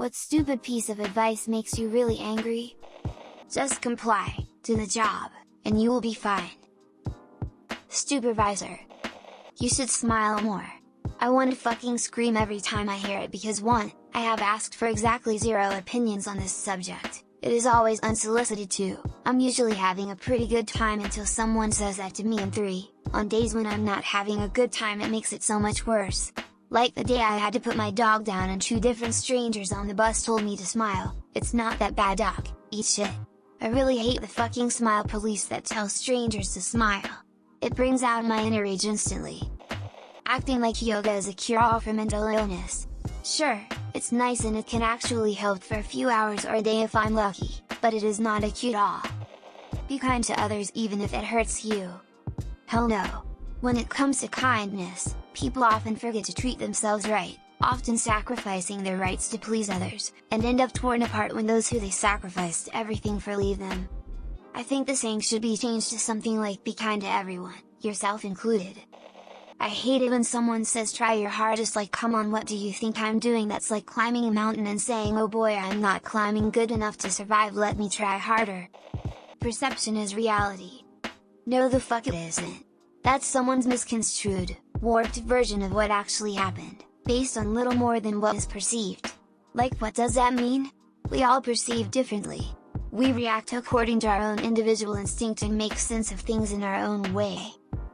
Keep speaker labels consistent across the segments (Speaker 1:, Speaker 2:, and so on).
Speaker 1: What stupid piece of advice makes you really angry? Just comply, do the job, and you will be fine. Supervisor. You should smile more. I want to fucking scream every time I hear it because 1, I have asked for exactly 0 opinions on this subject, it is always unsolicited. 2, I'm usually having a pretty good time until someone says that to me, and 3, on days when I'm not having a good time it makes it so much worse. Like the day I had to put my dog down and 2 different strangers on the bus told me to smile. It's not that bad, doc, eat shit. I really hate the fucking smile police that tell strangers to smile. It brings out my inner rage instantly. Acting like yoga is a cure-all for mental illness. Sure, it's nice and it can actually help for a few hours or a day if I'm lucky, but it is not a cure-all. Be kind to others even if it hurts you. Hell no. When it comes to kindness, people often forget to treat themselves right, often sacrificing their rights to please others, and end up torn apart when those who they sacrificed everything for leave them. I think the saying should be changed to something like be kind to everyone, yourself included. I hate it when someone says try your hardest, like come on, what do you think I'm doing? That's like climbing a mountain and saying oh boy, I'm not climbing good enough to survive, let me try harder. Perception is reality. No the fuck it isn't. That's someone's misconstrued, warped version of what actually happened, based on little more than what is perceived. Like what does that mean? We all perceive differently. We react according to our own individual instinct and make sense of things in our own way.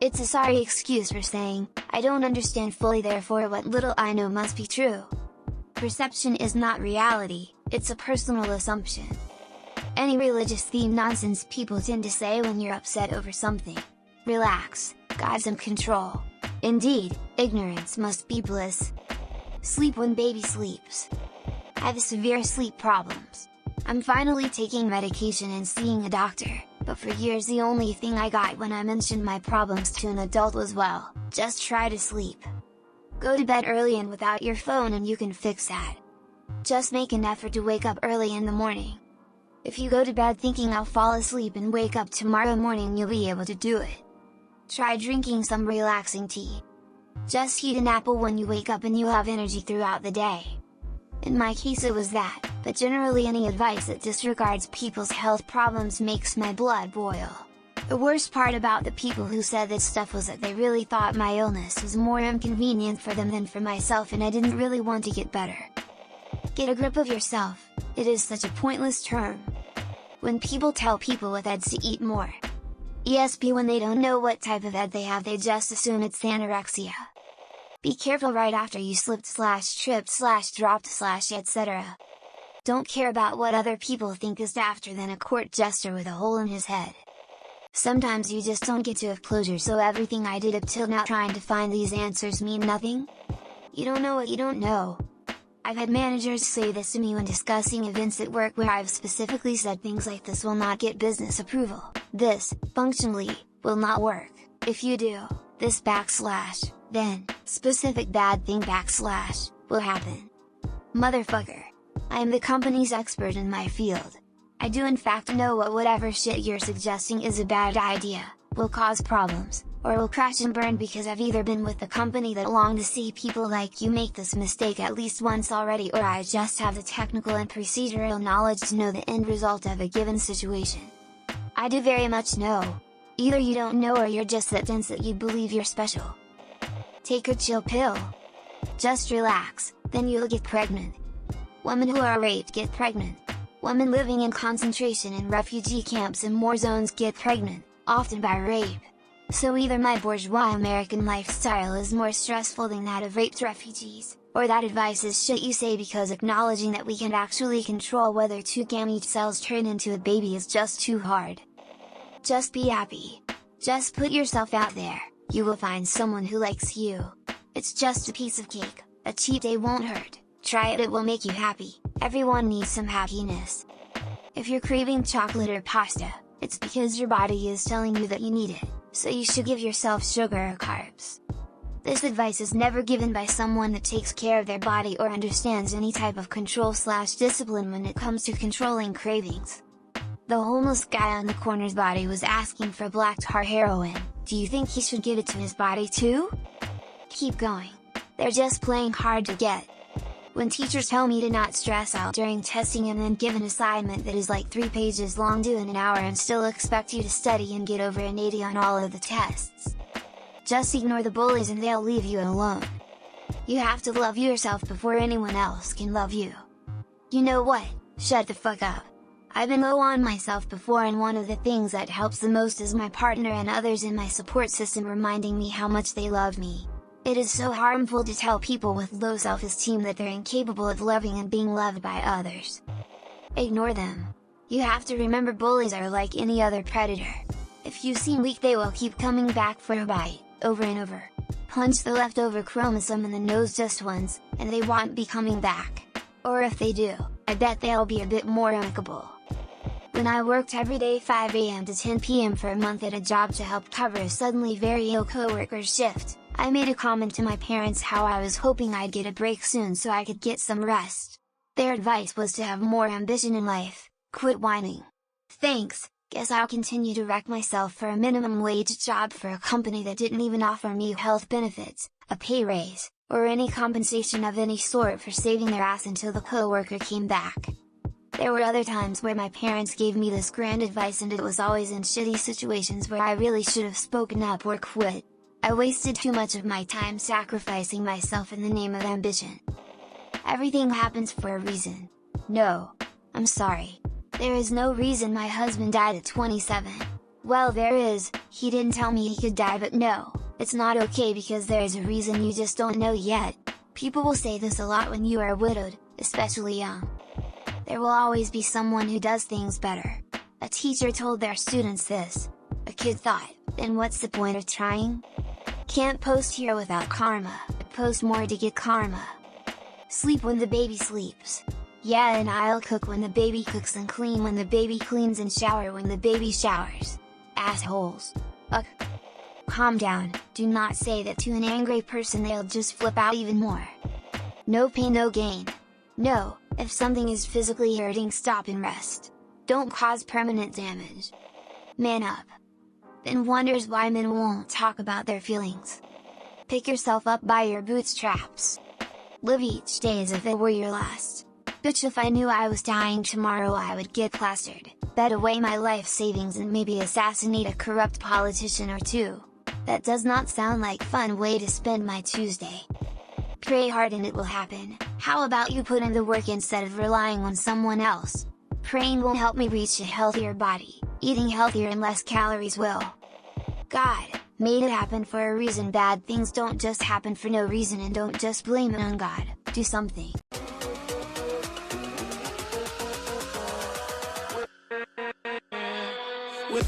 Speaker 1: It's a sorry excuse for saying, I don't understand fully therefore what little I know must be true. Perception is not reality, it's a personal assumption. Any religious themed nonsense people tend to say when you're upset over something. Relax, God's in control. Indeed, ignorance must be bliss. Sleep when baby sleeps. I have severe sleep problems. I'm finally taking medication and seeing a doctor, but for years the only thing I got when I mentioned my problems to an adult was, well, just try to sleep. Go to bed early and without your phone and you can fix that. Just make an effort to wake up early in the morning. If you go to bed thinking I'll fall asleep and wake up tomorrow morning, you'll be able to do it. Try drinking some relaxing tea. Just eat an apple when you wake up and you'll have energy throughout the day. In my case it was that, but generally any advice that disregards people's health problems makes my blood boil. The worst part about the people who said that stuff was that they really thought my illness was more inconvenient for them than for myself, and I didn't really want to get better. Get a grip of yourself, it is such a pointless term. When people tell people with EDS to eat more, ESP when they don't know what type of ED they have, they just assume it's anorexia. Be careful right after you slipped / tripped / dropped / etc. Don't care about what other people think is after than a court jester with a hole in his head. Sometimes you just don't get to have closure, so everything I did up till now trying to find these answers mean nothing? You don't know what you don't know. I've had managers say this to me when discussing events at work where I've specifically said things like this will not get business approval, this, functionally, will not work, if you do, this / then, specific bad thing / will happen. Motherfucker! I am the company's expert in my field. I do in fact know what whatever shit you're suggesting is a bad idea, will cause problems, or will crash and burn, because I've either been with the company that long to see people like you make this mistake at least once already, or I just have the technical and procedural knowledge to know the end result of a given situation. I do very much know. Either you don't know or you're just that dense that you believe you're special. Take a chill pill. Just relax, then you'll get pregnant. Women who are raped get pregnant. Women living in concentration and refugee camps and war zones get pregnant, often by rape. So either my bourgeois American lifestyle is more stressful than that of raped refugees, or that advice is shit you say because acknowledging that we can't actually control whether 2 gamete cells turn into a baby is just too hard. Just be happy. Just put yourself out there, you will find someone who likes you. It's just a piece of cake, a cheat day won't hurt, try it, it will make you happy, everyone needs some happiness. If you're craving chocolate or pasta, it's because your body is telling you that you need it, so you should give yourself sugar or carbs. This advice is never given by someone that takes care of their body or understands any type of control / discipline when it comes to controlling cravings. The homeless guy on the corner's body was asking for black tar heroin, do you think he should give it to his body too? Keep going. They're just playing hard to get. When teachers tell me to not stress out during testing and then give an assignment that is like 3 pages long due in an hour and still expect you to study and get over an 80 on all of the tests. Just ignore the bullies and they'll leave you alone. You have to love yourself before anyone else can love you. You know what? Shut the fuck up. I've been low on myself before, and one of the things that helps the most is my partner and others in my support system reminding me how much they love me. It is so harmful to tell people with low self-esteem that they're incapable of loving and being loved by others. Ignore them. You have to remember bullies are like any other predator. If you seem weak, they will keep coming back for a bite, over and over. Punch the leftover chromosome in the nose just once, and they won't be coming back. Or if they do, I bet they'll be a bit more amicable. When I worked every day 5 AM to 10 PM for a month at a job to help cover a suddenly very ill coworker's shift, I made a comment to my parents how I was hoping I'd get a break soon so I could get some rest. Their advice was to have more ambition in life, quit whining. Thanks, guess I'll continue to wreck myself for a minimum wage job for a company that didn't even offer me health benefits, a pay raise, or any compensation of any sort for saving their ass until the coworker came back. There were other times where my parents gave me this grand advice, and it was always in shitty situations where I really should have spoken up or quit. I wasted too much of my time sacrificing myself in the name of ambition. Everything happens for a reason. No, I'm sorry. There is no reason my husband died at 27. Well, there is, he didn't tell me he could die, but no, it's not okay because there is a reason you just don't know yet. People will say this a lot when you are widowed, especially young. There will always be someone who does things better. A teacher told their students this. A kid thought, then what's the point of trying? Can't post here without karma, post more to get karma. Sleep when the baby sleeps. Yeah, and I'll cook when the baby cooks and clean when the baby cleans and shower when the baby showers. Assholes. Ugh. Calm down, do not say that to an angry person, they'll just flip out even more. No pain no gain. No, if something is physically hurting, stop and rest. Don't cause permanent damage. Man up. Then wonders why men won't talk about their feelings. Pick yourself up by your bootstraps. Live each day as if it were your last. Bitch, if I knew I was dying tomorrow, I would get plastered, bet away my life savings, and maybe assassinate a corrupt politician or two. That does not sound like fun way to spend my Tuesday. Pray hard and it will happen. How about you put in the work instead of relying on someone else? Praying won't help me reach a healthier body, eating healthier and less calories will. God made it happen for a reason. Bad things don't just happen for no reason, and don't just blame it on God, do something.
Speaker 2: With